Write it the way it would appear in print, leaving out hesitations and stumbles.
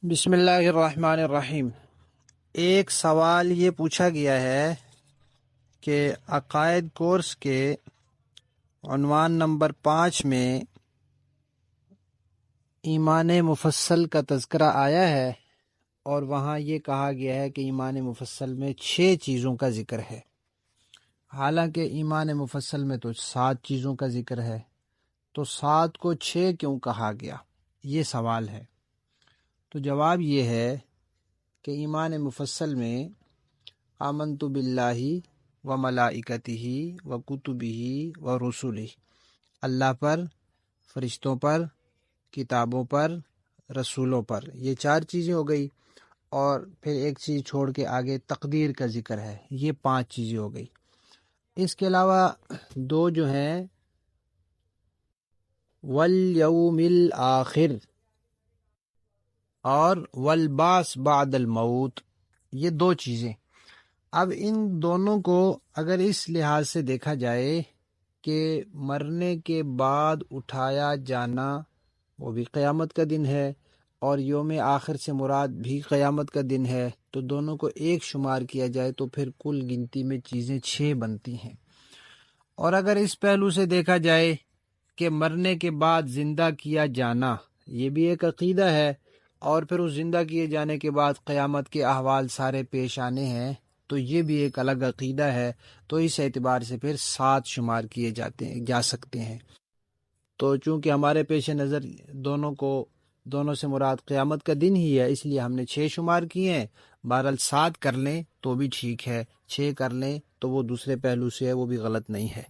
بسم اللہ الرحمن الرحیم۔ ایک سوال یہ پوچھا گیا ہے کہ عقائد کورس کے عنوان نمبر 5 میں ایمان مفصل کا تذکرہ آیا ہے، اور وہاں یہ کہا گیا ہے کہ ایمان مفصل میں 6 چیزوں کا ذکر ہے، حالانکہ ایمان مفصل میں تو 7 چیزوں کا ذکر ہے، تو 7 کو 6 کیوں کہا گیا؟ یہ سوال ہے۔ تو جواب یہ ہے کہ ایمان مفصل میں آمنت باللہ و ملائکتہ و کتبہ و رسلہ، اللہ پر، فرشتوں پر، کتابوں پر، رسولوں پر، یہ 4 چیزیں ہو گئی، اور پھر ایک چیز چھوڑ کے آگے تقدیر کا ذکر ہے، یہ 5 چیزیں ہو گئی۔ اس کے علاوہ 2 جو ہیں والیوم الآخر اور والبعث بعد الموت، یہ 2 چیزیں۔ اب ان دونوں کو اگر اس لحاظ سے دیکھا جائے کہ مرنے کے بعد اٹھایا جانا وہ بھی قیامت کا دن ہے، اور یوم آخر سے مراد بھی قیامت کا دن ہے، تو دونوں کو ایک شمار کیا جائے تو پھر کل گنتی میں چیزیں 6 بنتی ہیں۔ اور اگر اس پہلو سے دیکھا جائے کہ مرنے کے بعد زندہ کیا جانا یہ بھی ایک عقیدہ ہے، اور پھر اس زندہ کیے جانے کے بعد قیامت کے احوال سارے پیش آنے ہیں، تو یہ بھی ایک الگ عقیدہ ہے، تو اس اعتبار سے پھر 7 شمار کیے جا سکتے ہیں۔ تو چونکہ ہمارے پیش نظر دونوں سے مراد قیامت کا دن ہی ہے، اس لیے ہم نے 6 شمار کیے ہیں۔ بہرحال 7 کر لیں تو بھی ٹھیک ہے، 6 کر لیں تو وہ دوسرے پہلو سے ہے، وہ بھی غلط نہیں ہے۔